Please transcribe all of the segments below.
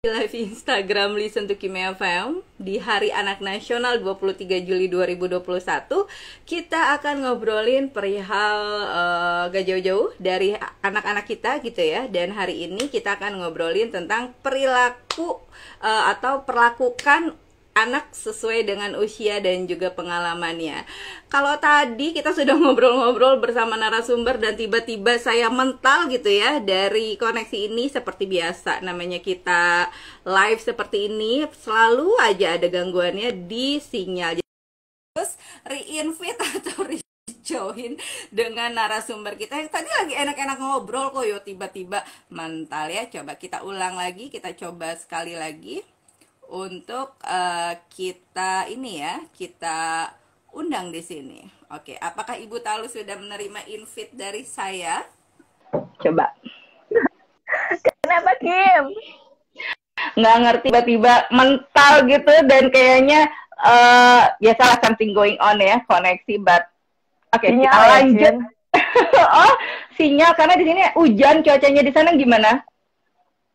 Live Instagram Listen to Kimia FM di Hari Anak Nasional 23 Juli 2021. Kita akan ngobrolin perihal gak jauh-jauh dari anak-anak kita gitu ya. Dan hari ini kita akan ngobrolin tentang perilaku atau perlakukan anak sesuai dengan usia dan juga pengalamannya. Kalau tadi kita sudah ngobrol-ngobrol bersama narasumber dan tiba-tiba saya mental gitu ya dari koneksi ini. Seperti biasa namanya kita live seperti ini, selalu aja ada gangguannya di sinyal. Terus reinvite atau join dengan narasumber kita yang tadi lagi enak-enak ngobrol kok, yo tiba-tiba mental ya. Coba kita ulang lagi, kita coba sekali lagi untuk kita ini ya, kita undang di sini. Oke, apakah Ibu Talu sudah menerima invite dari saya? Coba. Kenapa Kim? Nggak ngerti, tiba-tiba mental gitu dan kayaknya biasalah something going on ya, koneksi. But oke, kita lanjut. Oh, sinyal karena di sini hujan, cuacanya di sana gimana?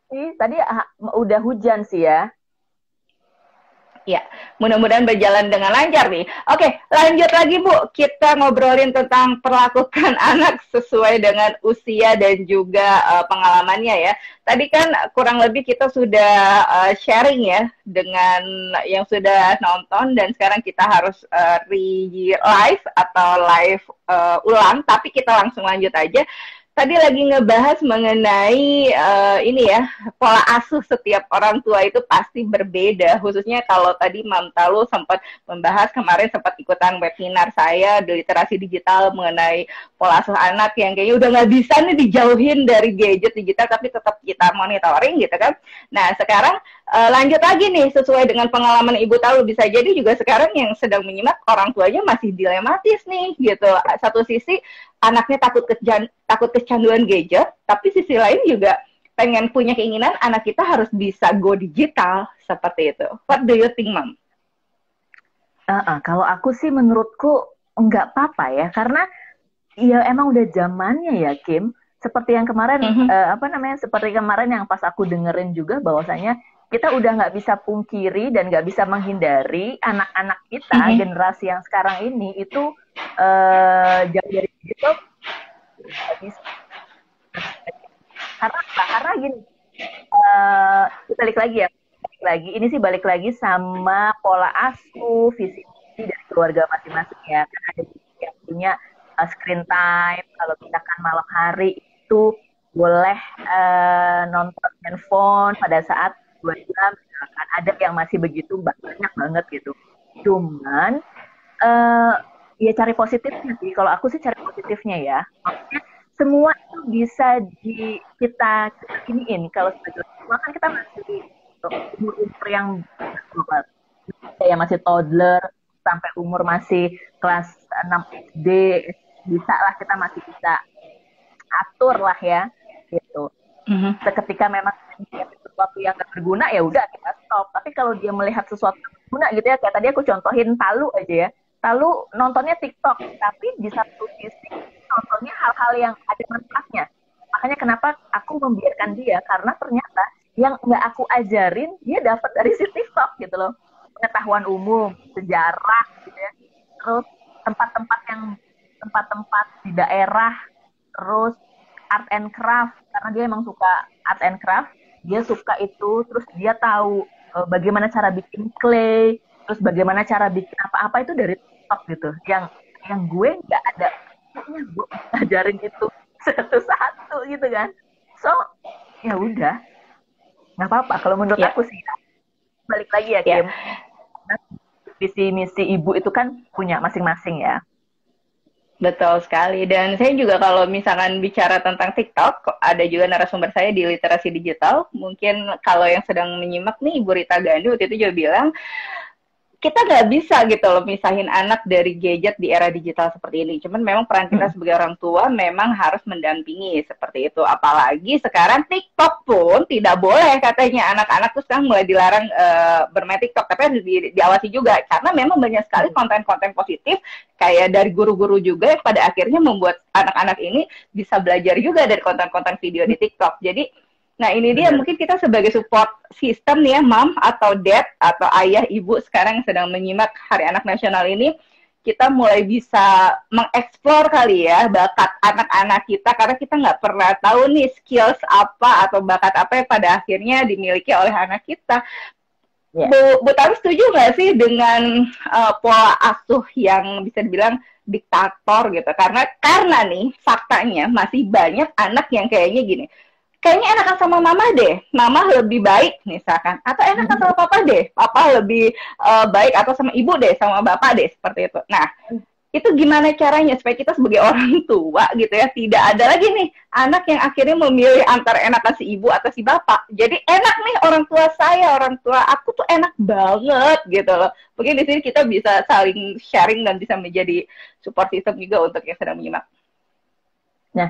Tadi udah hujan sih ya. Ya, mudah-mudahan berjalan dengan lancar nih. Oke, lanjut lagi Bu. Kita ngobrolin tentang perlakukan anak sesuai dengan usia dan juga pengalamannya ya. Tadi kan kurang lebih kita sudah sharing ya dengan yang sudah nonton, dan sekarang kita harus live atau live ulang, tapi kita langsung lanjut aja. Tadi lagi ngebahas mengenai ini ya, pola asuh setiap orang tua itu pasti berbeda. Khususnya kalau tadi Mam Talu sempat membahas, kemarin sempat ikutan webinar saya di literasi digital mengenai pola asuh anak yang kayaknya udah nggak bisa nih dijauhin dari gadget digital, tapi tetap kita monitoring gitu kan. Nah sekarang lanjut lagi nih, sesuai dengan pengalaman Ibu Talu, bisa jadi juga sekarang yang sedang menyimak orang tuanya masih dilematis nih gitu. Satu sisi anaknya takut kecanduan gadget, tapi sisi lain juga pengen punya keinginan anak kita harus bisa go digital, seperti itu. What do you think, Mam? Kalau aku sih menurutku nggak apa-apa ya, karena ya emang udah zamannya ya Kim. Seperti yang kemarin, seperti kemarin yang pas aku dengerin juga bahwasanya kita udah nggak bisa pungkiri dan nggak bisa menghindari anak-anak kita, generasi yang sekarang ini itu jauh dari digital. Karena gini, balik lagi sama pola asuh, visi misi dari keluarga masing-masing ya. Kan ada yang punya screen time, kalau misalkan malam hari itu boleh nonton handphone pada saat 2 jam, misalkan. Ada yang masih begitu, banyak banget gitu. Cuman ya cari positifnya sih. Kalau aku sih cari positifnya ya. Maksudnya semua itu bisa kita iniin. Kalau sebagai orang kan kita masih umur yang masih toddler sampai umur masih kelas 6 SD, bisa lah, kita masih bisa atur lah ya gitu. Ketika memang sesuatu yang nggak berguna ya udah kita stop. Tapi kalau dia melihat sesuatu yang berguna gitu ya, kayak tadi aku contohin Talu aja ya. Lalu nontonnya TikTok, tapi di satu sisi nontonnya hal-hal yang ada manfaatnya. Makanya kenapa aku membiarkan dia, karena ternyata yang nggak aku ajarin dia dapat dari si TikTok gitu loh. Pengetahuan umum, sejarah gitu ya. Terus tempat-tempat di daerah, terus art and craft, karena dia emang suka art and craft, dia suka itu, terus dia tahu bagaimana cara bikin clay, terus bagaimana cara bikin apa-apa itu dari TikTok gitu. Yang gue nggak ada, gue ngajarin itu satu-satu gitu kan. So ya udah, nggak apa-apa kalau menurut aku sih. Balik lagi ya Kim. Visi misi ibu itu kan punya masing-masing ya. Betul sekali. Dan saya juga kalau misalkan bicara tentang TikTok, ada juga narasumber saya di literasi digital. Mungkin kalau yang sedang menyimak nih, Ibu Rita Gandhi waktu itu juga bilang, kita nggak bisa gitu loh misahin anak dari gadget di era digital seperti ini. Cuman memang peran kita sebagai orang tua memang harus mendampingi seperti itu. Apalagi sekarang TikTok pun tidak boleh katanya, anak-anak tuh sekarang mulai dilarang bermain TikTok. Tapi harus diawasi juga, karena memang banyak sekali konten-konten positif kayak dari guru-guru juga yang pada akhirnya membuat anak-anak ini bisa belajar juga dari konten-konten video di TikTok. Jadi Nah, ini dia mungkin kita sebagai support system nih ya, mom atau dad atau ayah, ibu sekarang yang sedang menyimak Hari Anak Nasional ini, kita mulai bisa mengeksplor kali ya bakat anak-anak kita, karena kita nggak pernah tahu nih skills apa atau bakat apa yang pada akhirnya dimiliki oleh anak kita. Bu Tami setuju nggak sih dengan pola asuh yang bisa dibilang diktator gitu? Karena nih faktanya masih banyak anak yang kayaknya gini, kayaknya enakan sama mama deh, mama lebih baik misalkan, atau enakan sama papa deh, papa lebih baik, atau sama ibu deh, sama bapak deh, seperti itu. Nah, itu gimana caranya supaya kita sebagai orang tua gitu ya, tidak ada lagi nih anak yang akhirnya memilih antara enakan si ibu atau si bapak. Jadi enak nih orang tua saya, orang tua aku tuh enak banget gitu loh. Mungkin di sini kita bisa saling sharing dan bisa menjadi support system juga untuk yang sedang menyimak. Nah,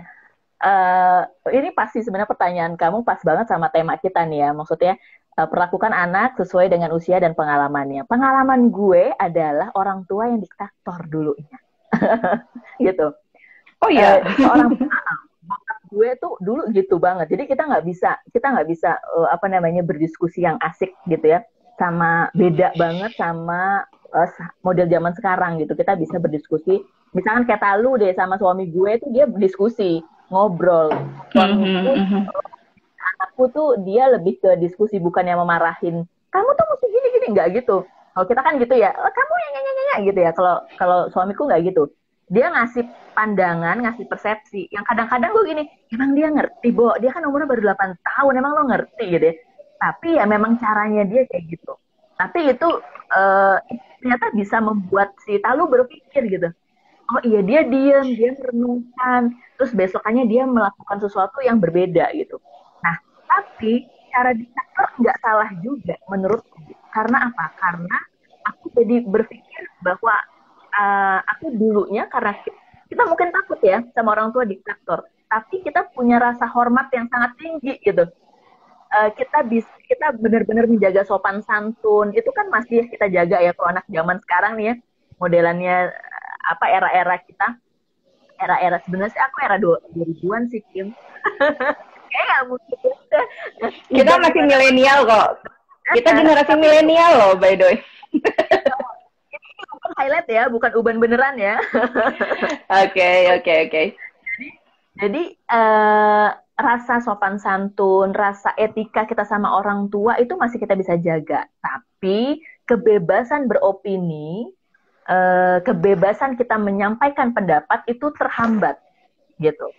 ini pasti sebenarnya pertanyaan kamu pas banget sama tema kita nih ya. Maksudnya perlakukan anak sesuai dengan usia dan pengalamannya. Pengalaman gue adalah orang tua yang diktator dulunya. Gitu. Oh iya. Orang gue tuh dulu gitu banget. Jadi kita nggak bisa berdiskusi yang asik gitu ya. Sama beda banget sama model zaman sekarang gitu. Kita bisa berdiskusi. Misalkan kayak Talu deh sama suami gue tuh dia berdiskusi, ngobrol. Anakku tuh dia lebih ke diskusi, bukan yang memarahin. Kamu tuh mesti gini-gini, nggak gitu. Kalau kita kan gitu ya, kamu ya gitu ya. Kalau suamiku nggak gitu. Dia ngasih pandangan, ngasih persepsi. Yang kadang-kadang gue gini, emang dia ngerti, Bo. Dia kan umurnya baru 8 tahun, emang lo ngerti gitu ya. Tapi ya memang caranya dia kayak gitu. Tapi itu ternyata bisa membuat si Talu berpikir gitu. Oh iya, dia diam, dia merenungkan, terus besokannya dia melakukan sesuatu yang berbeda gitu. Nah, tapi cara diktator nggak salah juga menurutku. Karena apa? Karena aku jadi berpikir bahwa aku dulunya, karena kita mungkin takut ya sama orang tua diktator, tapi kita punya rasa hormat yang sangat tinggi gitu. Kita benar-benar menjaga sopan santun, itu kan masih kita jaga ya. Kalau anak zaman sekarang nih ya, modelannya era-era kita, era sebenarnya sih aku era 2000-an sih, Kim. Kayak mungkin kita masih milenial kok. Kita generasi milenial loh, by the way. Ini bukan highlight ya, bukan uban beneran ya. Oke. Jadi rasa sopan santun, rasa etika kita sama orang tua itu masih kita bisa jaga. Tapi kebebasan beropini, kebebasan kita menyampaikan pendapat itu terhambat gitu.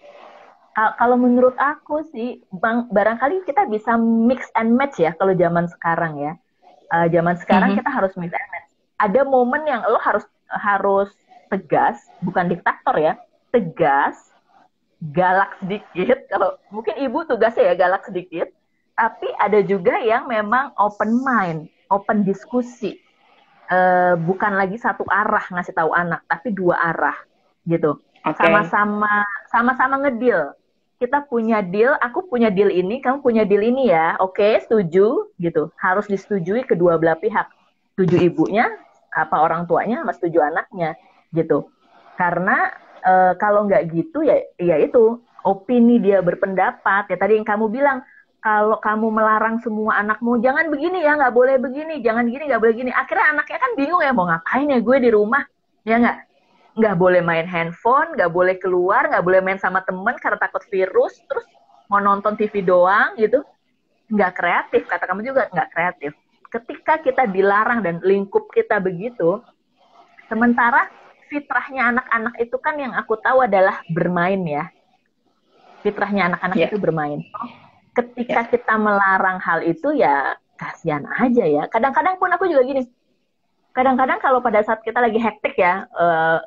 Kalau menurut aku sih, barangkali kita bisa mix and match ya kalau zaman sekarang ya. Zaman sekarang kita harus mix and match. Ada momen yang lo harus tegas, bukan diktator ya, tegas, galak sedikit. Kalau mungkin ibu tugasnya ya galak sedikit, tapi ada juga yang memang open mind, open diskusi. Bukan lagi satu arah ngasih tahu anak, tapi dua arah gitu. Okay. Sama-sama ngedil. Kita punya deal, aku punya deal ini, kamu punya deal ini ya. Oke, setuju gitu. Harus disetujui kedua belah pihak. Setuju ibunya, apa orang tuanya, sama setuju anaknya gitu. Karena kalau nggak gitu ya itu opini dia berpendapat. Ya tadi yang kamu bilang, kalau kamu melarang semua anakmu, jangan begini ya, nggak boleh begini, jangan gini, nggak boleh gini. Akhirnya anaknya kan bingung ya, mau ngapain ya gue di rumah, ya nggak boleh main handphone, nggak boleh keluar, nggak boleh main sama temen karena takut virus, terus mau nonton TV doang gitu. Nggak kreatif, kata kamu juga nggak kreatif. Ketika kita dilarang dan lingkup kita begitu, sementara fitrahnya anak-anak itu kan yang aku tahu adalah bermain ya. Fitrahnya anak-anak itu bermain. Ketika kita melarang hal itu ya kasihan aja ya. Kadang-kadang pun aku juga gini. Kadang-kadang kalau pada saat kita lagi hektik ya,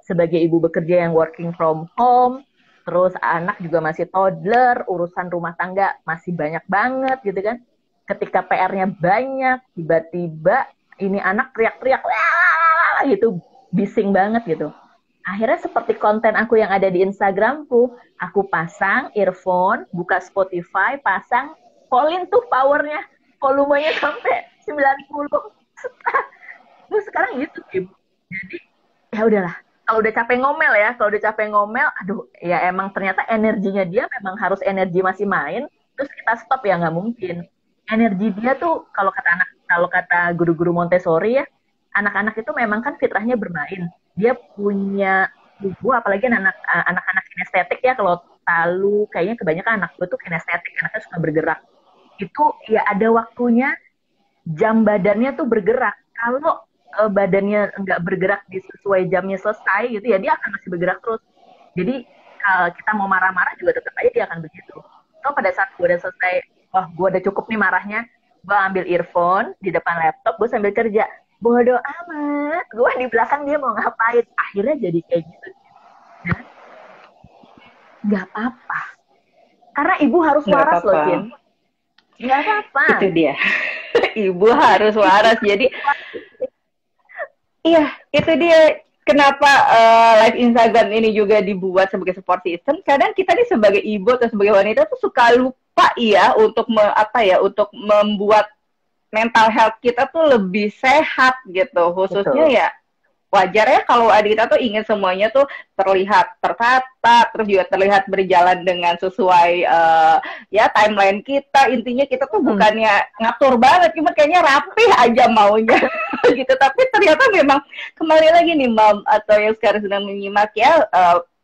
sebagai ibu bekerja yang working from home, terus anak juga masih toddler, urusan rumah tangga masih banyak banget gitu kan. Ketika PR-nya banyak, tiba-tiba ini anak teriak-teriak, gitu, bising banget gitu. Akhirnya seperti konten aku yang ada di Instagramku, aku pasang earphone, buka Spotify, pasang, Pauline tuh powernya, volumenya sampai 90. Terus sekarang gitu, Kim. Jadi ya udahlah. Kalau udah capek ngomel, aduh, ya emang ternyata energinya dia memang harus energi masih main. terus kita stop ya nggak mungkin. Energi dia tuh kalau kata guru-guru Montessori ya, anak-anak itu memang kan fitrahnya bermain. Dia punya tubuh, apalagi anak-anak kinestetik ya, kalau Talu kayaknya kebanyakan anak gue tuh kinestetik, anaknya suka bergerak. Itu ya ada waktunya jam badannya tuh bergerak. Kalau badannya nggak bergerak di sesuai jamnya selesai gitu ya, dia akan masih bergerak terus. Jadi kalau kita mau marah-marah juga tetap aja dia akan begitu. So pada saat gue udah selesai, wah gue udah cukup nih marahnya, gue ambil earphone di depan laptop, gue sambil kerja. Bodoh amat, gue di belakang dia mau ngapain. Akhirnya jadi kayak gitu. Dan nggak apa-apa. Karena ibu harus waras loh, Cin. Nggak apa-apa. Itu dia. Ibu harus waras. Jadi, iya, itu dia. Kenapa live Instagram ini juga dibuat sebagai support system? Kadang kita nih sebagai ibu atau sebagai wanita tuh suka lupa ya untuk untuk membuat mental health kita tuh lebih sehat gitu. Khususnya ya wajar ya kalau adik kita tuh ingin semuanya tuh terlihat tertata, terus juga terlihat berjalan dengan sesuai ya timeline kita. Intinya kita tuh bukannya ngatur banget, cuma kayaknya rapih aja maunya gitu. Tapi ternyata memang kembali lagi nih Mam atau yang sekarang sedang menyimak ya,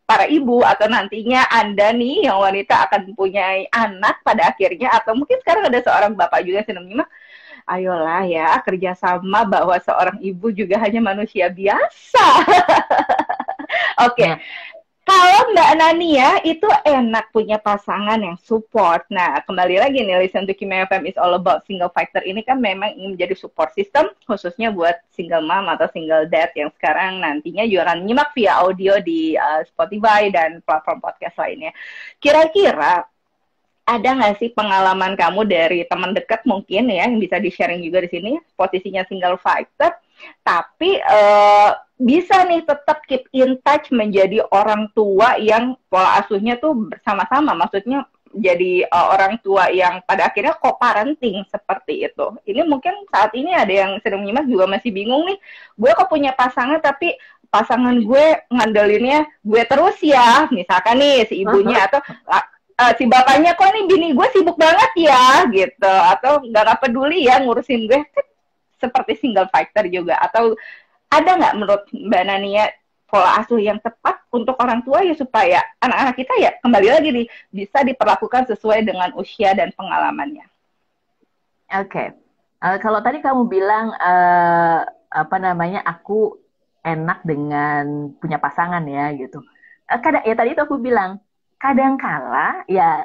para ibu atau nantinya Anda nih yang wanita akan mempunyai anak pada akhirnya, atau mungkin sekarang ada seorang bapak juga yang sedang menyimak. Ayolah ya, kerjasama bahwa seorang ibu juga hanya manusia biasa. Oke. Kalau Mbak Nania itu enak punya pasangan yang support. Nah, kembali lagi nih, Listen to Kimia FM is all about single factor. Ini kan memang ingin menjadi support system, khususnya buat single mom atau single dad yang sekarang nantinya juga akan menyimak via audio di Spotify dan platform podcast lainnya. Kira-kira ada nggak sih pengalaman kamu dari teman dekat mungkin ya yang bisa di-sharing juga di sini, posisinya single fighter, tapi bisa nih tetap keep in touch menjadi orang tua yang pola asuhnya tuh bersama-sama, maksudnya jadi orang tua yang pada akhirnya co-parenting seperti itu. Ini mungkin saat ini ada yang sedang menyimak juga masih bingung nih, gue kok punya pasangan tapi pasangan gue ngandelinnya gue terus ya, misalkan nih si ibunya atau si bapaknya kok nih bini gue sibuk banget ya gitu, atau nggak peduli ya ngurusin gue, seperti single fighter juga. Atau ada nggak menurut Mbak Nania pola asuh yang tepat untuk orang tua ya supaya anak-anak kita ya kembali lagi nih bisa diperlakukan sesuai dengan usia dan pengalamannya? Oke. Kalau tadi kamu bilang aku enak dengan punya pasangan ya gitu. Ya tadi itu aku bilang kadangkala ya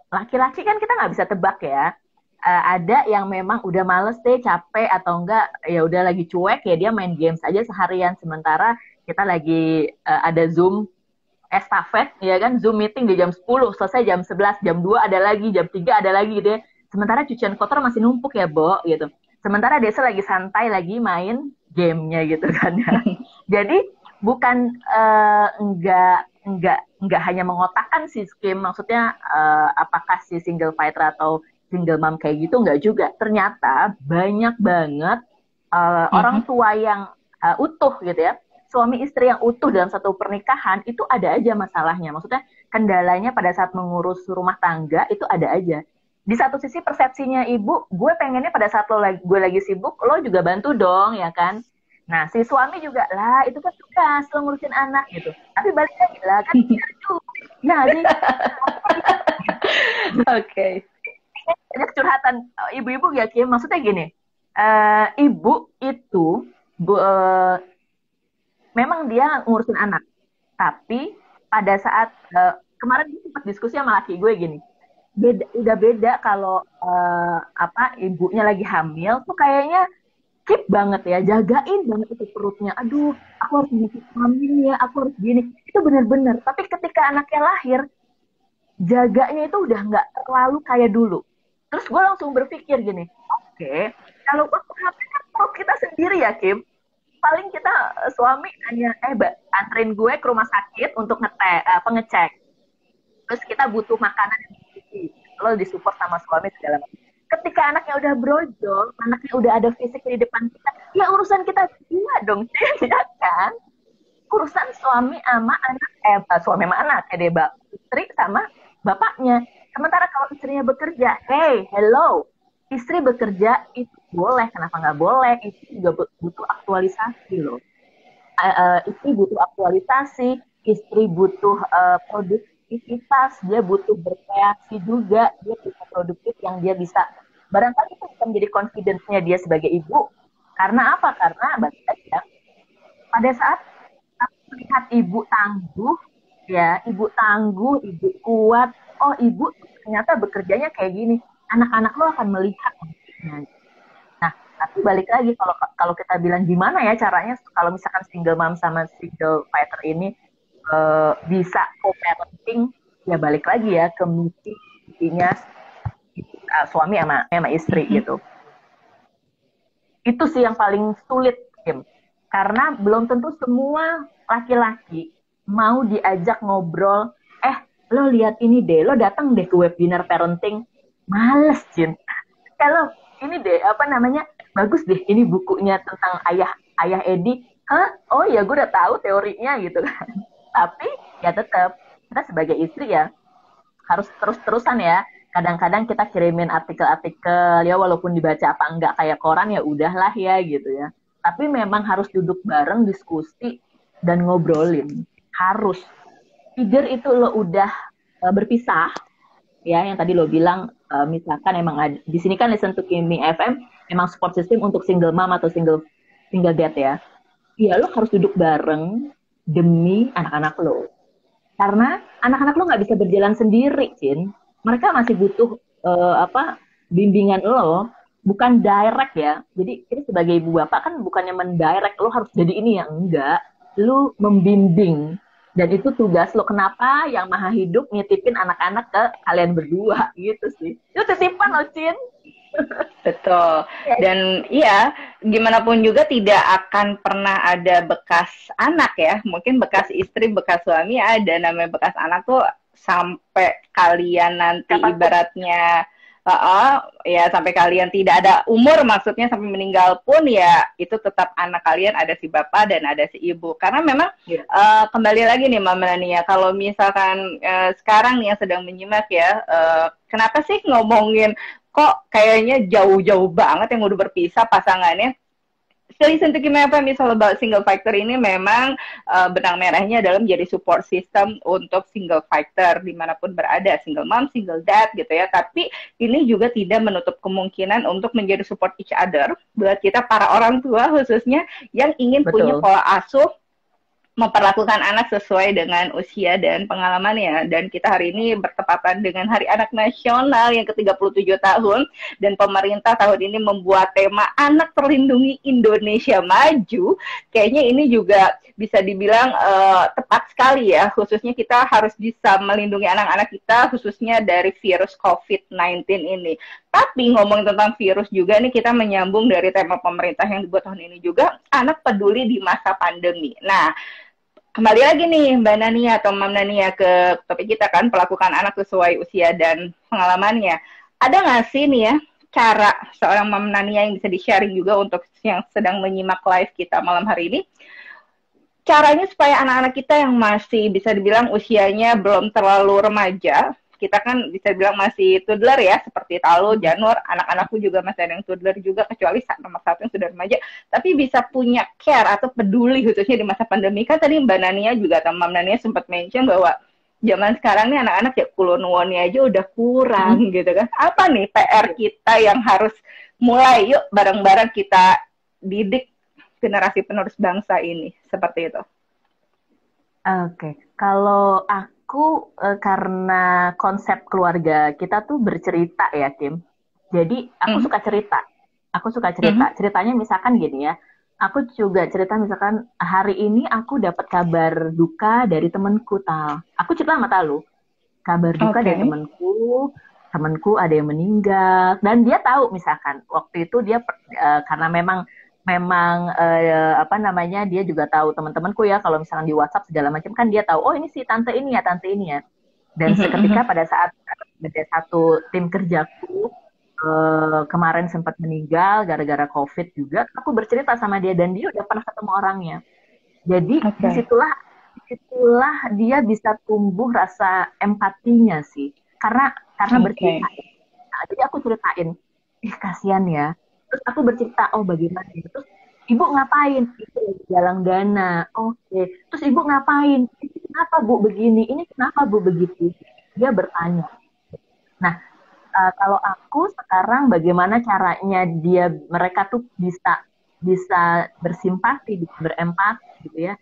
laki-laki kan kita nggak bisa tebak ya. Ada yang memang udah males deh, capek atau enggak ya udah lagi cuek ya dia main games aja seharian, sementara kita lagi ada Zoom estafet ya kan, Zoom meeting di jam 10 selesai jam 11, jam 2 ada lagi, jam 3 ada lagi deh. Sementara cucian kotor masih numpuk ya, Bo gitu. Sementara Desa lagi santai lagi main gamenya gitu kan ya. Jadi bukan enggak hanya mengotakkan si skim, maksudnya apakah si single fighter atau single mom kayak gitu, enggak juga. Ternyata banyak banget orang tua yang utuh gitu ya, suami istri yang utuh dalam satu pernikahan itu ada aja masalahnya. Maksudnya kendalanya pada saat mengurus rumah tangga itu ada aja. Di satu sisi persepsinya ibu, gue pengennya pada saat gue lagi sibuk, lo juga bantu dong ya kan. Nah, si suami juga, lah itu kan tugas lo ngurusin anak gitu. Tapi balik lagi lah, kan nah, sih. Oke. Banyak curhatan ibu-ibu ya, Kim. Maksudnya gini, ibu itu, memang dia ngurusin anak. Tapi pada saat, kemarin gue sempat diskusi sama laki gue gini, udah beda kalau ibunya lagi hamil, tuh kayaknya keep banget ya, jagain banget itu perutnya. Aduh, aku harus bikin hamil ya, aku harus gini. Itu benar-benar. Tapi ketika anaknya lahir, jaganya itu udah nggak terlalu kayak dulu. Terus gue langsung berpikir gini, oke, kalau waktu hamil kan perut kita sendiri ya, Kim. Paling kita suami hanya, anterin gue ke rumah sakit untuk ngecek. Terus kita butuh makanan yang bergizi. Lo disupport sama suami segala macam. Ketika anaknya udah brojol, anaknya udah ada fisik di depan kita, ya urusan kita berdua dong, ya kan? Urusan suami sama anak, suami sama anak, istri sama bapaknya. Sementara kalau istrinya bekerja, hey, hello, istri bekerja itu boleh, kenapa nggak boleh? Itu juga butuh aktualisasi loh. Istri butuh aktualisasi, istri butuh produktivitas, dia butuh berkreasi juga, dia butuh produktif yang dia bisa, barangkali itu bisa menjadi confidence-nya dia sebagai ibu. Karena apa? Karena balik lagi ya, pada saat aku melihat ibu tangguh, ya, ibu tangguh, ibu kuat, oh ibu ternyata bekerjanya kayak gini, anak-anak lo akan melihat. Nah, tapi balik lagi kalau kalau kita bilang gimana ya caranya kalau misalkan single mom sama single fighter ini bisa co-parenting, ya balik lagi ya ke misinya suami sama istri gitu. Itu sih yang paling sulit, Kim. Karena belum tentu semua laki-laki mau diajak ngobrol, lo lihat ini deh, lo datang deh ke webinar parenting. Males, Jin. Kalau ini deh, apa namanya, bagus deh, ini bukunya tentang ayah Edi. Hah? Oh ya, gue udah tahu teorinya gitu kan. Tapi ya tetap, kita sebagai istri ya, harus terus-terusan ya. Kadang-kadang kita kirimin artikel-artikel, ya walaupun dibaca apa enggak kayak koran, ya udahlah ya gitu ya. Tapi memang harus duduk bareng, diskusi, dan ngobrolin. Harus. Either itu lo udah berpisah, ya yang tadi lo bilang, misalkan emang ada, di sini kan Listen to Kimi FM, memang support system untuk single mom atau single dad ya. Iya, lo harus duduk bareng demi anak-anak lo. Karena anak-anak lo nggak bisa berjalan sendiri, Cin. Mereka masih butuh bimbingan lo, bukan direct ya. Jadi kita sebagai ibu bapak kan bukannya mendirect lo harus jadi ini, yang enggak. Lo membimbing. Dan itu tugas lo. Kenapa Yang Maha Hidup nitipin anak-anak ke kalian berdua gitu sih. Itu titipan lo, Cin. Betul. Dan iya, gimana pun juga tidak akan pernah ada bekas anak ya. Mungkin bekas istri, bekas suami ada. Namanya bekas anak tuh sampai kalian nanti ibaratnya ya sampai kalian tidak ada umur, maksudnya sampai meninggal pun ya itu tetap anak kalian, ada si bapak dan ada si ibu. Karena memang kembali lagi nih Mbak Melania, kalau misalkan sekarang nih yang sedang menyimak ya, kenapa sih ngomongin kok kayaknya jauh-jauh banget yang udah berpisah pasangannya. Listen to Kimi FM is all about single fighter ini memang benang merahnya adalah menjadi support system untuk single fighter dimanapun berada, single mom, single dad gitu ya. Tapi ini juga tidak menutup kemungkinan untuk menjadi support each other buat kita para orang tua khususnya yang ingin punya pola asuh memperlakukan anak sesuai dengan usia dan pengalamannya. Dan kita hari ini bertepatan dengan Hari Anak Nasional yang ke-37 tahun. Dan pemerintah tahun ini membuat tema Anak Terlindungi Indonesia Maju. Kayaknya ini juga bisa dibilang tepat sekali ya. Khususnya kita harus bisa melindungi anak-anak kita, khususnya dari virus COVID-19 ini. Tapi ngomongin tentang virus juga nih, kita menyambung dari tema pemerintah yang dibuat tahun ini juga, anak peduli di masa pandemi. Nah, kembali lagi nih Mbak Nania atau Mam Nania ke topik kita kan, pelakukan anak sesuai usia dan pengalamannya. Ada nggak sih nih ya cara seorang Mam Nania yang bisa di-sharing juga untuk yang sedang menyimak live kita malam hari ini, caranya supaya anak-anak kita yang masih bisa dibilang usianya belum terlalu remaja, kita kan bisa bilang masih toddler ya, seperti Talo, Janur, anak-anakku juga masih ada yang toddler juga, kecuali nomor satu yang sudah remaja, tapi bisa punya care atau peduli khususnya di masa pandemi. Kan tadi Mbak Nania juga atau Mam Nania sempat mention bahwa zaman sekarang nih anak-anak ya kulon-wonnya aja udah kurang gitu kan. Apa nih PR kita yang harus mulai, yuk bareng-bareng kita didik generasi penerus bangsa ini, seperti itu. Oke. Kalau aku karena konsep keluarga kita tuh bercerita ya, Kim. Jadi aku suka cerita. Ceritanya misalkan gini ya. Aku juga cerita misalkan hari ini aku dapat kabar duka dari temanku, Tal. Aku cerita sama Talu. Kabar duka dari temanku ada yang meninggal, dan dia tahu misalkan waktu itu dia karena memang dia juga tahu teman-temanku ya, kalau misalkan di WhatsApp segala macam kan dia tahu, oh ini si tante ini ya. Dan seketika pada saat ada satu tim kerjaku kemarin sempat meninggal gara-gara COVID juga, aku bercerita sama dia dan dia udah pernah ketemu orangnya. Jadi disitulah dia bisa tumbuh rasa empatinya sih. Karena karena bercerita. Nah, jadi aku ceritain, kasihan ya. Terus aku bercerita, oh bagaimana ya. Terus ibu ngapain? Itu galang dana. Oke. Terus ibu ngapain? Ini kenapa bu begini? Ini kenapa bu begitu? Dia bertanya. Nah, kalau aku sekarang bagaimana caranya mereka tuh bisa bersimpati, bisa berempati gitu ya.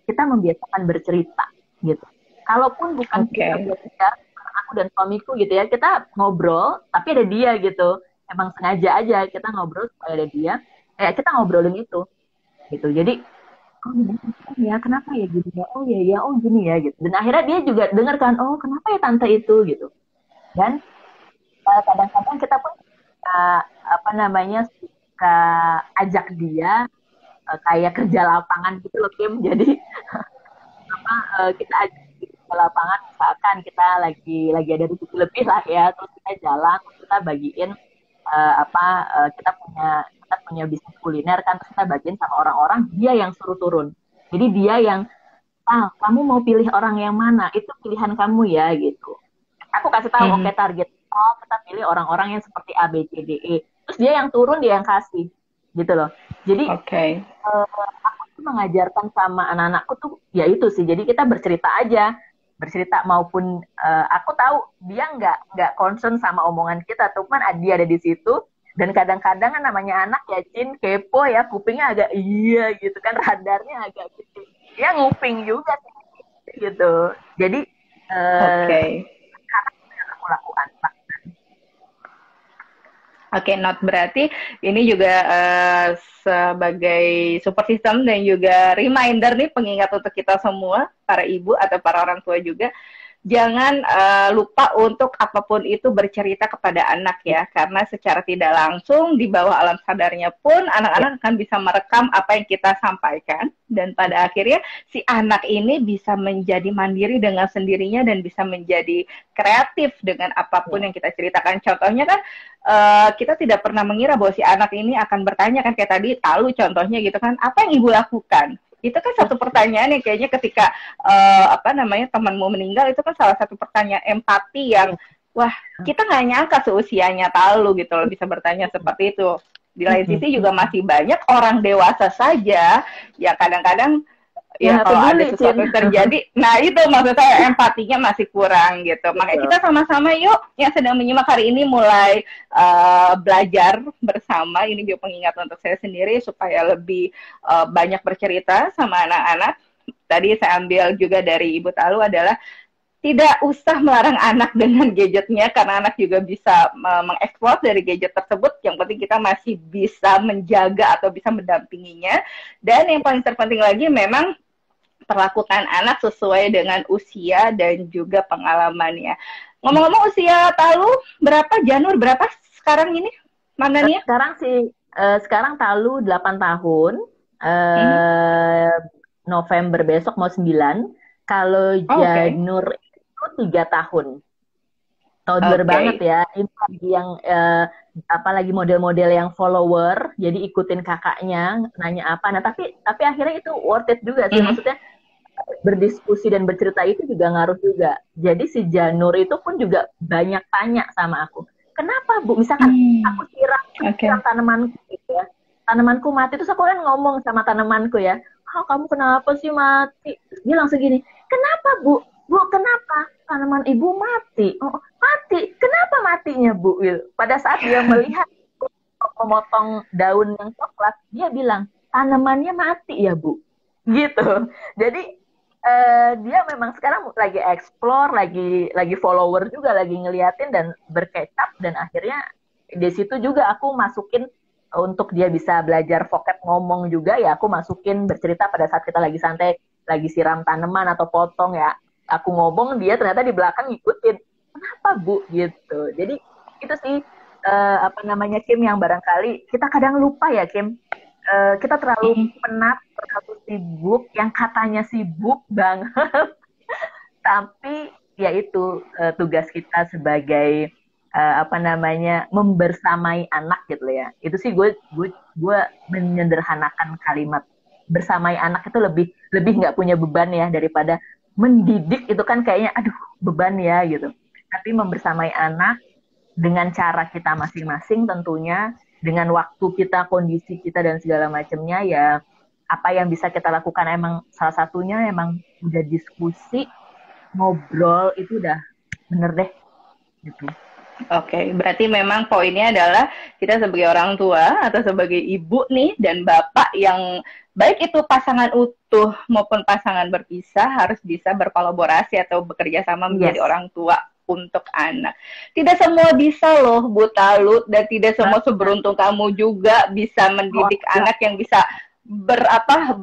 Kita membiasakan bercerita gitu. Kalaupun bukan kita belajar, aku dan suamiku gitu ya, kita ngobrol, tapi ada dia gitu. Emang sengaja aja kita ngobrol supaya ada dia. Kita ngobrolin itu gitu. Jadi, oh ya kenapa ya gini ya? Oh ya oh gini ya gitu. Dan akhirnya dia juga dengar kan, oh kenapa ya tante itu gitu. Dan kadang-kadang kita pun suka ajak dia kayak kerja lapangan gitu loh Kim. Jadi kita ajak ke lapangan, misalkan kita lagi ada rezeki lebih lah ya, terus kita jalan, terus kita bagiin kita punya bisnis kuliner kan, terus kita bagiin sama orang-orang, dia yang suruh turun. Jadi dia yang kamu mau pilih orang yang mana, itu pilihan kamu ya gitu. Aku kasih tahu oke target, kita pilih orang-orang yang seperti A B C D E, terus dia yang turun, dia yang kasih gitu loh. Jadi aku tuh mengajarkan sama anak-anakku tuh ya itu sih. Jadi kita bercerita aja, bercerita maupun aku tahu dia nggak concern sama omongan kita, cuman dia ada di situ. Dan kadang-kadang kan namanya anak ya Cin, kepo ya, kupingnya agak iya gitu kan, radarnya agak gitu. Dia nguping juga gitu. Jadi sekarang aku lakukan Pak. Not berarti ini juga sebagai support system dan juga reminder nih, pengingat untuk kita semua, para ibu atau para orang tua juga, jangan lupa untuk apapun itu bercerita kepada anak ya, karena secara tidak langsung di bawah alam sadarnya pun anak-anak akan bisa merekam apa yang kita sampaikan, dan pada akhirnya si anak ini bisa menjadi mandiri dengan sendirinya dan bisa menjadi kreatif dengan apapun yang kita ceritakan. Contohnya kan kita tidak pernah mengira bahwa si anak ini akan bertanya kan, kayak tadi Talu contohnya gitu kan, apa yang ibu lakukan? Itu kan satu pertanyaan yang kayaknya ketika temanmu meninggal, itu kan salah satu pertanyaan empati yang wah, kita nggak nyangka seusianya Talu gitu loh bisa bertanya seperti itu. Di lain sisi juga masih banyak orang dewasa saja yang kadang-kadang ya kalau ada sesuatu yang terjadi, nah itu maksud saya, empatinya masih kurang gitu. Makanya kita sama-sama yuk yang sedang menyimak hari ini mulai belajar bersama. Ini juga pengingat untuk saya sendiri supaya lebih banyak bercerita sama anak-anak. Tadi saya ambil juga dari Ibu Talu adalah tidak usah melarang anak dengan gadgetnya, karena anak juga bisa mengeksplor dari gadget tersebut. Yang penting kita masih bisa menjaga atau bisa mendampinginya. Dan yang paling terpenting lagi memang perlakukan anak sesuai dengan usia dan juga pengalamannya. Ngomong-ngomong usia Talu berapa, Janur berapa sekarang ini? Mananya? Sekarang Talu 8 tahun. November besok mau 9. Kalau Janur itu 3 tahun. Toddler banget ya. Ini lagi yang lagi model-model yang follower, jadi ikutin kakaknya nanya apa. Nah, tapi akhirnya itu worth it juga sih. Maksudnya berdiskusi dan bercerita itu juga ngaruh juga. Jadi si Janur itu pun juga banyak tanya sama aku. Kenapa Bu? Misalkan aku siram tanamanku gitu ya. Tanamanku mati, terus aku kan ngomong sama tanamanku ya. Kamu kenapa sih mati? Terus dia langsung gini, kenapa Bu? Bu, kenapa? Tanaman ibu mati. Oh, mati. Kenapa matinya Bu? Pada saat dia melihat memotong daun yang coklat, dia bilang, tanamannya mati ya Bu. Gitu. Jadi dia memang sekarang lagi explore, lagi follower juga, lagi ngeliatin dan berkecap, dan akhirnya di situ juga aku masukin untuk dia bisa belajar vocab ngomong juga ya, aku masukin bercerita pada saat kita lagi santai, lagi siram tanaman atau potong ya, aku ngomong, dia ternyata di belakang ngikutin, kenapa Bu gitu. Jadi itu sih Kim, yang barangkali kita kadang lupa ya Kim, kita terlalu penat, terlalu sibuk, yang katanya sibuk banget, tapi ya itu tugas kita sebagai membersamai anak gitu ya. Itu sih gue menyederhanakan kalimat bersamai anak itu lebih nggak punya beban ya, daripada mendidik itu kan kayaknya aduh beban ya gitu. tapi membersamai anak dengan cara kita masing-masing tentunya, dengan waktu kita, kondisi kita dan segala macamnya ya. Apa yang bisa kita lakukan emang salah satunya emang udah diskusi, ngobrol itu udah bener deh gitu. Oke, berarti memang poinnya adalah kita sebagai orang tua atau sebagai ibu nih dan bapak yang baik itu pasangan utuh maupun pasangan berpisah harus bisa berkolaborasi atau bekerja sama menjadi orang tua untuk anak. Tidak semua bisa loh, Bu Talut, dan tidak semua seberuntung kamu juga bisa mendidik anak yang bisa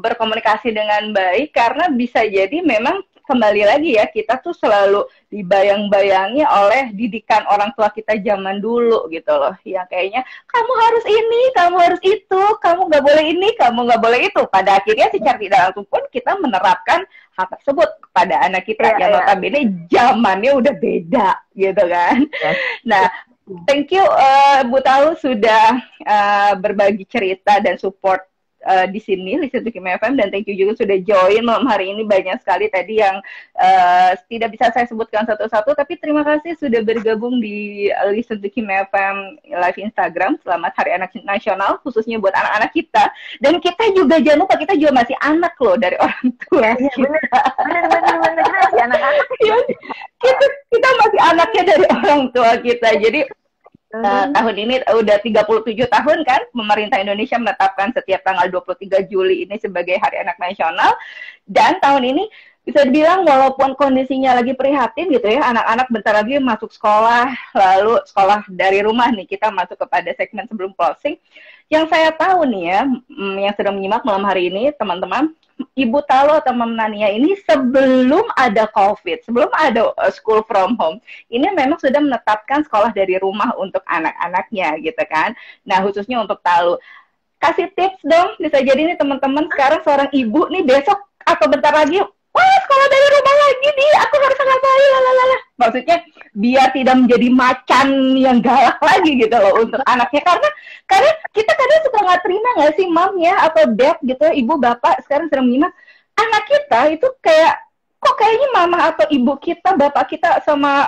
berkomunikasi dengan baik, karena bisa jadi memang kembali lagi ya, kita tuh selalu dibayang-bayangi oleh didikan orang tua kita zaman dulu gitu loh. Yang kayaknya, kamu harus ini, kamu harus itu, kamu nggak boleh ini, kamu nggak boleh itu. Pada akhirnya secara tidak langsung pun kita menerapkan hal tersebut kepada anak kita. Yang notabene zamannya udah beda gitu kan. Nah, thank you Bu Talu sudah berbagi cerita dan support di sini Listen to Kim FM, dan thank you juga sudah join malam hari ini. Banyak sekali tadi yang tidak bisa saya sebutkan satu-satu, tapi terima kasih sudah bergabung di Listen to Kim FM live Instagram. Selamat Hari Anak Nasional khususnya buat anak-anak kita, dan kita juga jangan lupa kita juga masih anak loh dari orang tua kita. Bener anak-anak kita masih anaknya dari orang tua kita. Jadi tahun ini udah 37 tahun kan pemerintah Indonesia menetapkan setiap tanggal 23 Juli ini sebagai Hari Anak Nasional. Dan tahun ini bisa dibilang walaupun kondisinya lagi prihatin gitu ya, anak-anak bentar lagi masuk sekolah, lalu sekolah dari rumah nih, kita masuk kepada segmen sebelum closing. Yang saya tahu nih ya, yang sedang menyimak malam hari ini teman-teman, Ibu Talu atau Mam Nania ini sebelum ada COVID, sebelum ada school from home, ini memang sudah menetapkan sekolah dari rumah untuk anak-anaknya gitu kan. Nah, khususnya untuk Talu, kasih tips dong, bisa jadi nih teman-teman sekarang seorang ibu nih besok atau bentar lagi, wah sekolah dari rumah lagi nih, aku harus ngapain, lalala. Maksudnya biar tidak menjadi macan yang galak lagi gitu loh untuk anaknya, karena kita kadang suka nggak terima nggak sih Mam ya atau Dad gitu, ibu bapak sekarang sedang menyimak, anak kita itu kayak kok kayaknya mama atau ibu kita, bapak kita sama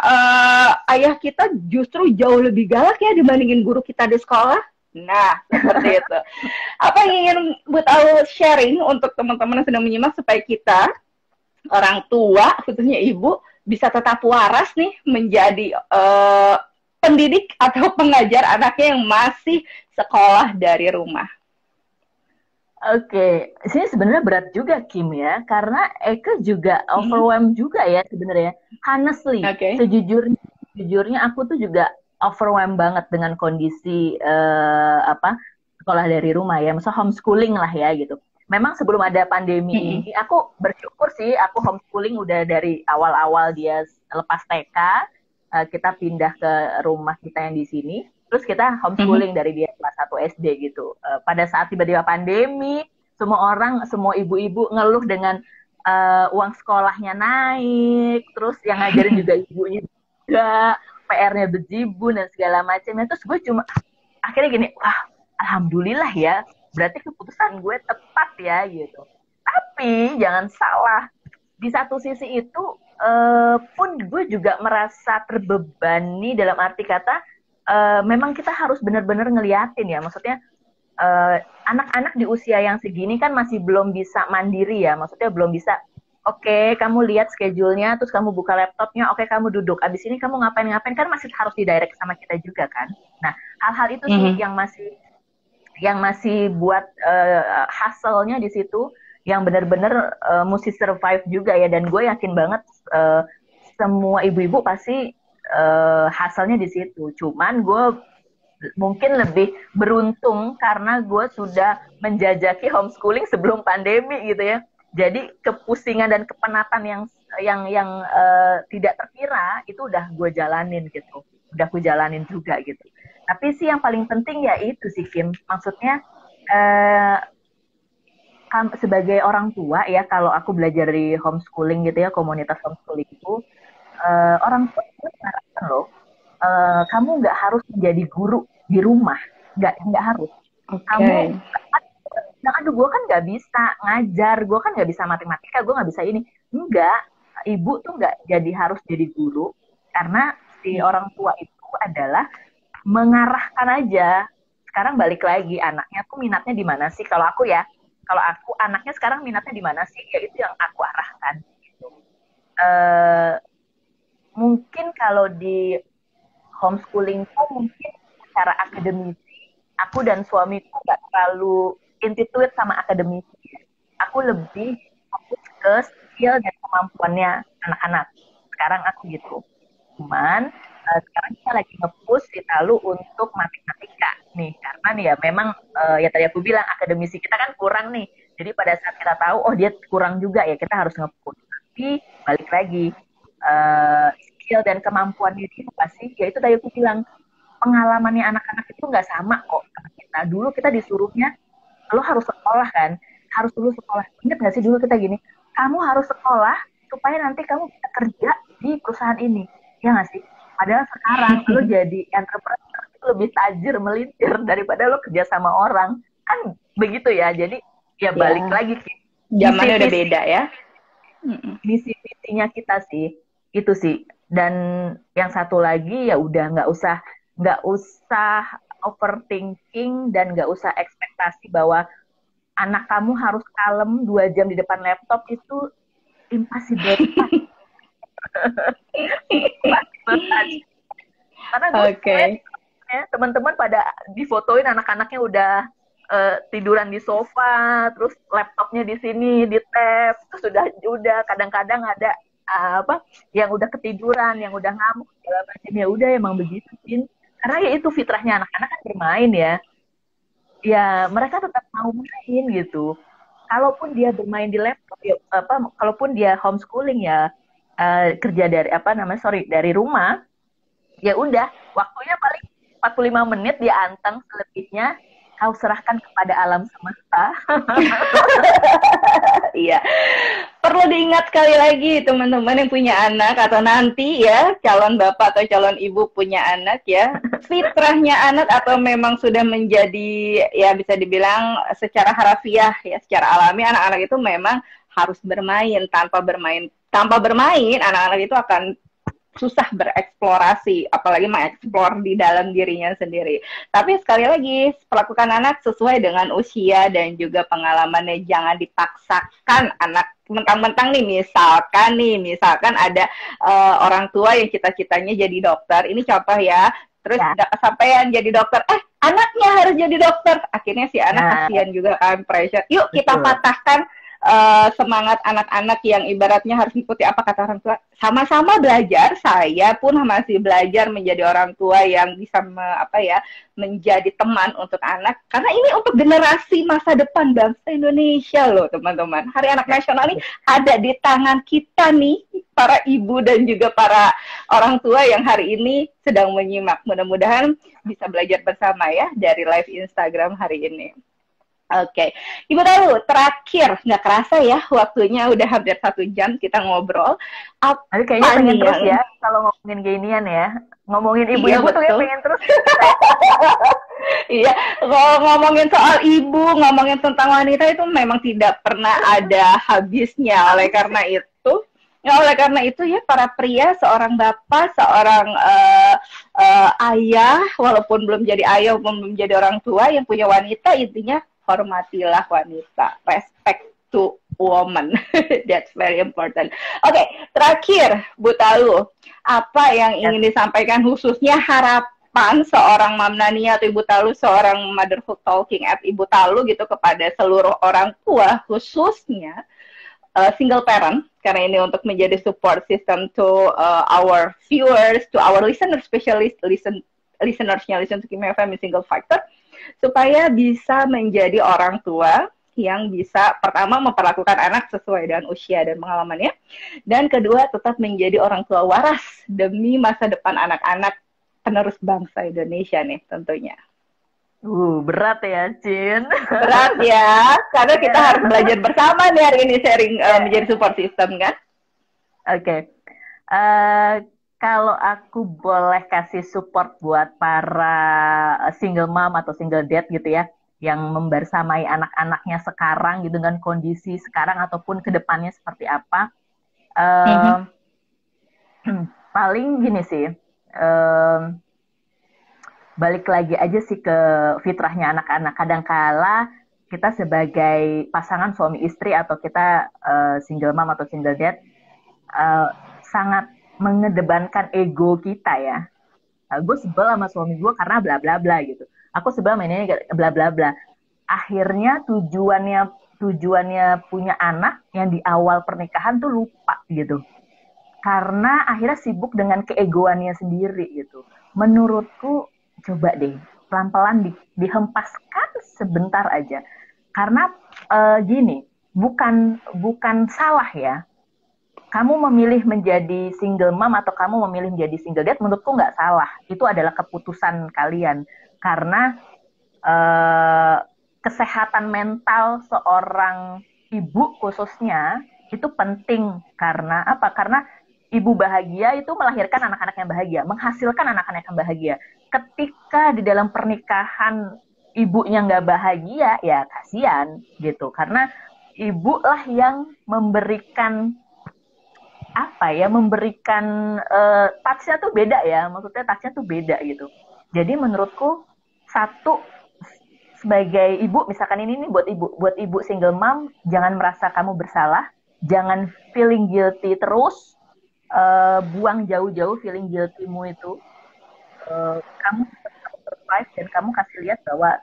ayah kita justru jauh lebih galak ya dibandingin guru kita di sekolah. Nah, seperti itu. Apa yang ingin Bu Talu sharing untuk teman-teman yang sedang menyimak supaya kita orang tua, khususnya ibu, bisa tetap waras nih menjadi pendidik atau pengajar anaknya yang masih sekolah dari rumah. Oke, sini sebenarnya berat juga Kim ya, karena Eka juga overwhelmed juga ya sebenarnya. Honestly, sejujurnya aku tuh juga overwhelmed banget dengan kondisi sekolah dari rumah ya, maksudnya homeschooling lah ya gitu. Memang sebelum ada pandemi ini, aku bersyukur sih, aku homeschooling udah dari awal-awal dia lepas TK, kita pindah ke rumah kita yang di sini, terus kita homeschooling dari dia kelas 1 SD gitu. Pada saat tiba-tiba pandemi, semua ibu-ibu ngeluh dengan uang sekolahnya naik, terus yang ngajarin juga ibunya juga, PR-nya bejibun dan segala macamnya. Terus gue cuma akhirnya gini, wah alhamdulillah ya, berarti keputusan gue tepat ya gitu. Tapi jangan salah, di satu sisi itu pun gue juga merasa terbebani dalam arti kata memang kita harus benar-benar ngeliatin ya, maksudnya anak-anak di usia yang segini kan masih belum bisa mandiri ya, maksudnya belum bisa oke, kamu lihat schedule-nya, terus kamu buka laptopnya, oke, kamu duduk, abis ini kamu ngapain-ngapain, kan masih harus didirect sama kita juga kan. Nah, hal-hal itu sih yang masih buat hustle-nya di situ, yang benar-benar mesti survive juga ya. Dan gue yakin banget semua ibu-ibu pasti hustle-nya di situ. Cuman gue mungkin lebih beruntung karena gue sudah menjajaki homeschooling sebelum pandemi gitu ya. Jadi kepusingan dan kepenatan yang tidak terkira itu udah gue jalanin gitu, udah gue jalanin juga gitu. Tapi sih yang paling penting ya itu sih Kim, maksudnya sebagai orang tua ya, kalau aku belajar di homeschooling gitu ya, komunitas homeschooling itu orang tua itu mengatakan loh, kamu nggak harus menjadi guru di rumah, nggak harus. Kamu aduh gue kan nggak bisa ngajar, gue kan nggak bisa matematika, gue nggak bisa ini. Enggak, ibu tuh nggak jadi harus jadi guru, karena si orang tua itu adalah mengarahkan aja. Sekarang balik lagi, anaknya tuh minatnya di mana sih? Kalau aku anaknya sekarang minatnya di mana sih? Ya itu yang aku arahkan. Gitu. Mungkin kalau di homeschoolingku mungkin secara akademisi, aku dan suamiku nggak terlalu institute sama akademisi. Aku lebih fokus ke skill dan kemampuannya anak-anak. Sekarang aku gitu. Cuman sekarang kita lagi nge-push Italu untuk matematika nih, karena nih ya memang ya tadi aku bilang akademisi kita kan kurang nih. Jadi pada saat kita tahu oh dia kurang juga ya kita harus nge-push. Tapi balik lagi skill dan kemampuannya dia pasti ya itu tadi aku bilang pengalamannya anak-anak itu nggak sama kok sama kita. Dulu kita disuruhnya lo harus sekolah kan, harus dulu sekolah. Ingat nggak sih dulu kita gini, kamu harus sekolah supaya nanti kamu bisa kerja di perusahaan ini, ya nggak sih? Padahal sekarang lo jadi entrepreneur itu lebih tajir melintir daripada lo kerja sama orang, kan begitu ya. Jadi ya balik lagi zamannya udah beda ya. Misi-misinya kita sih itu sih. Dan yang satu lagi ya udah nggak usah overthinking dan nggak usah ekspektasi bahwa anak kamu harus kalem 2 jam di depan laptop, itu impossible. Karena gue teman-teman pada difotoin anak-anaknya udah tiduran di sofa, terus laptopnya di sini di tab, terus udah kadang-kadang ada yang udah ketiduran, yang udah ngamuk segala macam. Ya udah emang begitu sih. Karena ya itu fitrahnya anak-anak kan bermain ya. Ya mereka tetap mau main gitu. Kalaupun dia bermain di laptop ya, kalaupun dia homeschooling ya kerja dari rumah, ya udah waktunya paling 45 menit dia anteng, selebihnya kau serahkan kepada alam semesta. Iya. Perlu diingat sekali lagi teman-teman yang punya anak atau nanti ya calon bapak atau calon ibu punya anak ya, fitrahnya anak atau memang sudah menjadi ya bisa dibilang secara harafiah ya, secara alami anak-anak itu memang harus bermain. Tanpa bermain anak-anak itu akan susah bereksplorasi, apalagi mengeksplor di dalam dirinya sendiri. Tapi sekali lagi, perlakukan anak sesuai dengan usia dan juga pengalamannya. Jangan dipaksakan anak mentang-mentang nih, misalkan ada orang tua yang cita-citanya jadi dokter. Ini contoh ya, terus nggak kesampaian jadi dokter. Anaknya harus jadi dokter. Akhirnya si anak kasihan juga kan, pressure. Yuk kita patahkan semangat anak-anak yang ibaratnya harus mengikuti apa kata orang tua. Sama-sama belajar, saya pun masih belajar menjadi orang tua yang bisa menjadi teman untuk anak, karena ini untuk generasi masa depan bangsa Indonesia loh teman-teman. Hari Anak Nasional ini ada di tangan kita nih, para ibu dan juga para orang tua yang hari ini sedang menyimak. Mudah-mudahan bisa belajar bersama ya dari live Instagram hari ini. Oke, Ibu Talu, terakhir, nggak kerasa ya, waktunya udah hampir 1 jam kita ngobrol. Tapi kayaknya pengen terus ya, kalau ngomongin ginian ya. Ngomongin ibu-ibu tuh ya pengen terus. Iya, kalau ngomongin soal ibu, ngomongin tentang wanita itu memang tidak pernah ada habisnya. Oleh karena itu ya para pria, seorang bapak, seorang ayah, walaupun belum jadi ayah, walaupun belum jadi orang tua, yang punya wanita, intinya hormatilah wanita, respect to woman. That's very important. Oke, terakhir Bu Talu, apa yang ingin disampaikan khususnya harapan seorang Mam Nania atau Ibu Talu, seorang motherhood talking at Ibu Talu gitu kepada seluruh orang tua, khususnya single parent, karena ini untuk menjadi support system to our viewers, to our listeners, especially listenersnya Listen to Kimi FM Single Factor, supaya bisa menjadi orang tua yang bisa pertama memperlakukan anak sesuai dengan usia dan pengalamannya, dan kedua tetap menjadi orang tua waras demi masa depan anak-anak penerus bangsa Indonesia nih tentunya. Berat ya, Cin. Berat ya, karena kita harus belajar bersama nih hari ini, sharing menjadi support system kan. Oke. Kalau aku boleh kasih support buat para single mom atau single dad gitu ya, yang membersamai anak-anaknya sekarang gitu dengan kondisi sekarang ataupun kedepannya seperti apa, paling gini sih, balik lagi aja sih ke fitrahnya anak-anak. Kadangkala kita sebagai pasangan suami istri atau kita single mom atau single dad sangat mengedepankan ego kita ya. Gue sebel sama suami gue karena bla bla bla gitu. Aku sebel sama ini bla bla bla. Akhirnya tujuannya punya anak yang di awal pernikahan tuh lupa gitu. Karena akhirnya sibuk dengan keegoannya sendiri gitu. Menurutku coba deh pelan-pelan dihempaskan sebentar aja. Karena gini, bukan salah ya. Kamu memilih menjadi single mom atau kamu memilih menjadi single dad, menurutku nggak salah. Itu adalah keputusan kalian. Karena kesehatan mental seorang ibu khususnya itu penting. Karena apa? Karena ibu bahagia itu melahirkan anak-anak yang bahagia, menghasilkan anak-anak yang bahagia. Ketika di dalam pernikahan ibunya nggak bahagia, ya kasihan gitu. Karena ibu lah yang memberikan touch-nya tuh beda ya, maksudnya touch-nya tuh beda gitu. Jadi menurutku satu, sebagai ibu, misalkan ini nih buat ibu single mom, jangan merasa kamu bersalah, jangan feeling guilty terus, buang jauh-jauh feeling guilty-mu itu. Kamu survive dan kamu kasih lihat bahwa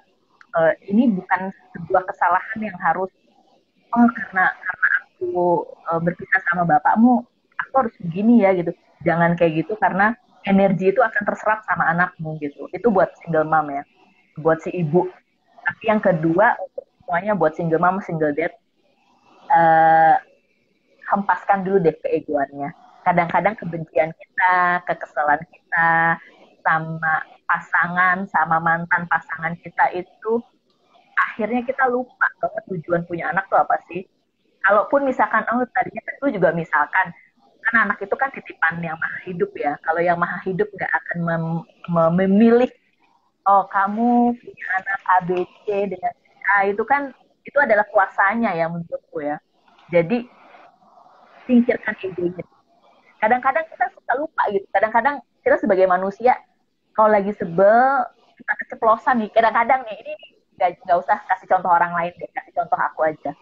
ini bukan sebuah kesalahan yang harus karena aku berpisah sama bapakmu aku harus begini ya gitu. Jangan kayak gitu karena energi itu akan terserap sama anakmu gitu. Itu buat single mom ya, buat si ibu. Tapi yang kedua untuk semuanya buat single mom, single dad, hempaskan dulu deh keegoannya. Kadang-kadang kebencian kita, kekesalan kita sama pasangan, sama mantan pasangan kita itu akhirnya kita lupa banget tujuan punya anak tuh apa sih. Kalaupun misalkan, tadinya itu juga misalkan, kan anak itu kan titipan yang maha hidup ya. Kalau yang maha hidup nggak akan memilih, kamu punya anak ABC dengan A, itu adalah kuasanya ya menurutku ya. Jadi, singkirkan egonya. Kadang-kadang kita suka lupa gitu. Kadang-kadang kita sebagai manusia, kalau lagi sebel, kita keceplosan nih. Kadang-kadang nih, ini nggak usah kasih contoh orang lain deh, kasih contoh aku aja.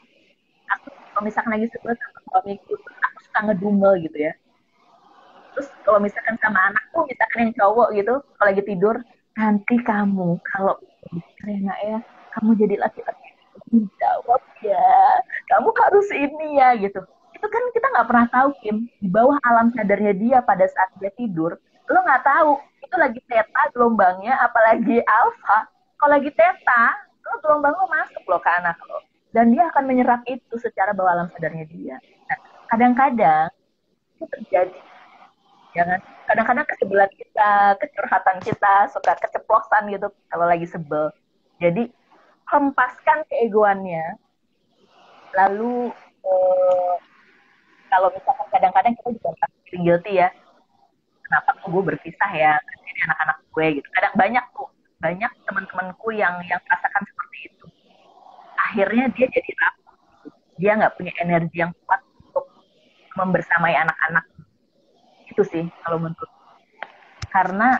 Aku kalau misalkan lagi sebel sama suamiku, aku suka ngedumel gitu ya. Terus kalau misalkan sama anakku, misalkan yang cowok gitu, kalau lagi tidur, nanti kamu kalau enak ya, kamu jadi laki-laki jawab ya, kamu harus ini ya gitu. Itu kan kita nggak pernah tahu, Kim, di bawah alam sadarnya dia pada saat dia tidur, lo nggak tahu itu lagi theta gelombangnya, apalagi alfa. Kalau lagi theta, lo gelombang lo masuk lo ke anak lo, dan dia akan menyerap itu secara bawah alam sadarnya dia. Nah, kadang-kadang itu terjadi. Jangan, kadang-kadang kesebelan kita, kecurhatan kita, suka keceplosan gitu kalau lagi sebel. Jadi hempaskan keegoannya. Lalu kalau misalkan kadang-kadang kita juga feeling guilty ya, kenapa tuh gue berpisah ya dari anak-anak gue gitu. Kadang banyak teman-temanku yang merasakan seperti itu. Akhirnya dia jadi rapuh. Dia nggak punya energi yang kuat untuk membersamai anak-anak. Itu sih kalau menurut. Karena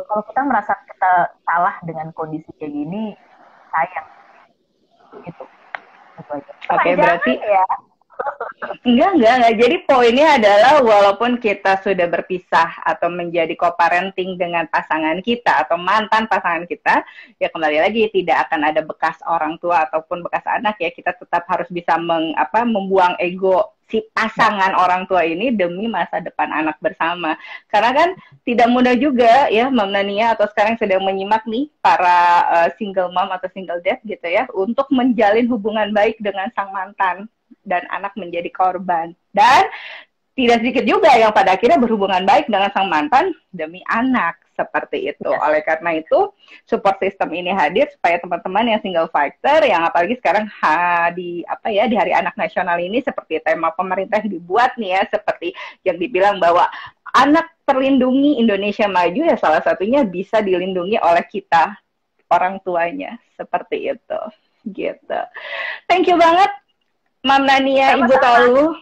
kalau kita merasa kita salah dengan kondisi kayak gini, sayang. Gitu. Oke, berarti ya. Enggak. Jadi poinnya adalah walaupun kita sudah berpisah atau menjadi co-parenting dengan pasangan kita atau mantan pasangan kita, ya kembali lagi tidak akan ada bekas orang tua ataupun bekas anak ya. Kita tetap harus bisa membuang ego si pasangan orang tua ini demi masa depan anak bersama. Karena kan tidak mudah juga ya, Mam Nania atau sekarang sedang menyimak nih para single mom atau single dad gitu ya, untuk menjalin hubungan baik dengan sang mantan dan anak menjadi korban. Dan tidak sedikit juga yang pada akhirnya berhubungan baik dengan sang mantan demi anak, seperti itu. Oleh karena itu, support system ini hadir supaya teman-teman yang single fighter, yang apalagi sekarang di Hari Anak Nasional ini, seperti tema pemerintah dibuat nih ya, seperti yang dibilang bahwa anak terlindungi, Indonesia maju, ya salah satunya bisa dilindungi oleh kita, orang tuanya, seperti itu. Gitu. Thank you banget, Mam Nania, Ibu Tolu,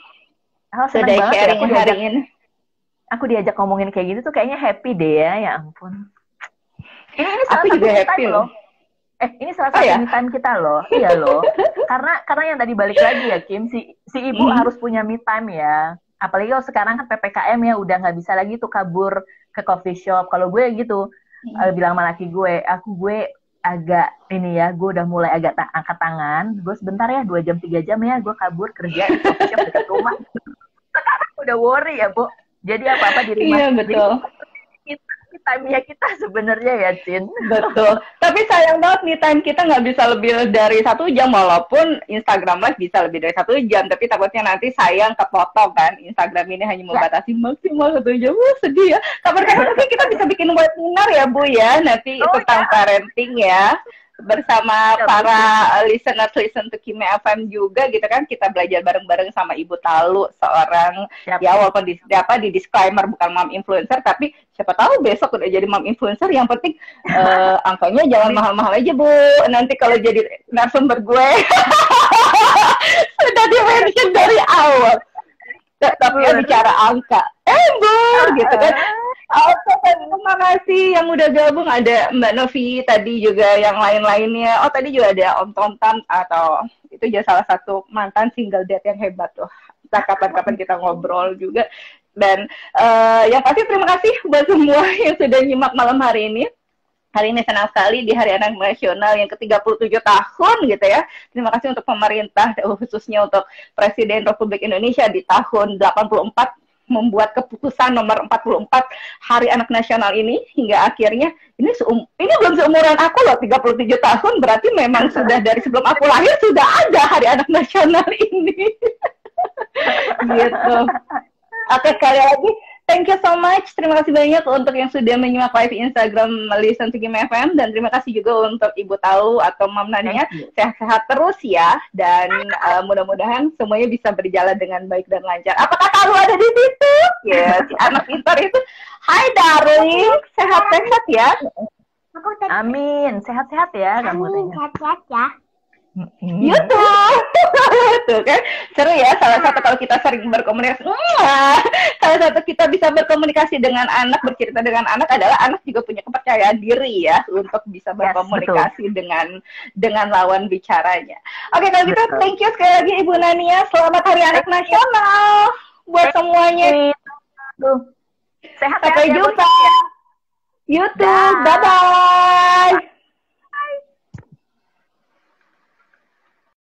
sudah sharing hari ini. aku diajak ngomongin kayak gitu tuh kayaknya happy deh ya ampun. Ini salah Aku satu juga me happy time loh. loh. Ini salah satu me time kita loh. Iya loh. Karena yang tadi balik lagi ya Kim, si ibu harus punya me time ya. Apalagi kalau sekarang kan PPKM ya, udah nggak bisa lagi tuh kabur ke coffee shop. Kalau gue gitu, bilang sama laki gue agak ini ya, gue udah mulai agak angkat tangan. Gue sebentar ya, 2 jam 3 jam ya, gue kabur kerja di coffee shop dekat rumah. Sekarang udah worry ya, Bu. Jadi apa-apa di rumah. Iya, betul. Time-nya kita sebenarnya ya, Cin. Betul. Tapi sayang banget nih time kita nggak bisa lebih dari 1 jam, walaupun Instagram Live bisa lebih dari 1 jam. Tapi takutnya nanti sayang kepotong kan. Instagram ini hanya membatasi maksimal 1 jam. Sedih ya. Kapan-kapan mungkin kita bisa bikin webinar ya Bu ya. Nanti tentang parenting ya. Bersama para listeners listen to Kimi FM juga gitu kan, kita belajar bareng-bareng sama Ibu Talu, seorang ya walaupun di disclaimer bukan mom influencer, tapi siapa tahu besok udah jadi mom influencer. Yang penting angkanya jangan mahal-mahal aja Bu, nanti kalau jadi narasumber gue sudah di-mention dari awal. Tapi ya bicara angka, Bu, gitu kan. Oke, terima kasih yang udah gabung. Ada Mbak Novi tadi juga, yang lain-lainnya. Oh, tadi juga ada Om Tontan, atau itu juga salah satu mantan single dad yang hebat tuh. Kita kapan-kapan kita ngobrol juga. Dan yang pasti terima kasih buat semua yang sudah nyimak malam hari ini. Hari ini senang sekali di Hari Anak Nasional yang ke-37 tahun gitu ya. Terima kasih untuk pemerintah, khususnya untuk Presiden Republik Indonesia di tahun 84 membuat keputusan nomor 44 Hari Anak Nasional ini, hingga akhirnya ini belum seumuran aku loh, 37 tahun, berarti memang sudah dari sebelum aku lahir sudah ada Hari Anak Nasional ini. Gitu. Oke, sekali lagi thank you so much. Terima kasih banyak untuk yang sudah menyimak live Instagram Listen to Kimi FM, dan terima kasih juga untuk Ibu Talu atau Mam Nania. Sehat-sehat terus ya, dan mudah-mudahan semuanya bisa berjalan dengan baik dan lancar. Apakah Talu ada di situ? Ya, si anak pintar itu. Hai darling, sehat-sehat ya. Amin, sehat-sehat ya kamu. Sehat-sehat ya. YouTube tuh kan seru ya. Salah satu kalau kita sering berkomunikasi, salah satu kita bisa berkomunikasi dengan anak, bercerita dengan anak adalah anak juga punya kepercayaan diri ya untuk bisa berkomunikasi dengan lawan bicaranya. Oke, kalau gitu thank you sekali lagi Ibu Nania. Selamat Hari Anak Nasional buat semuanya. Sehat. Sampai jumpa. YouTube, bye bye.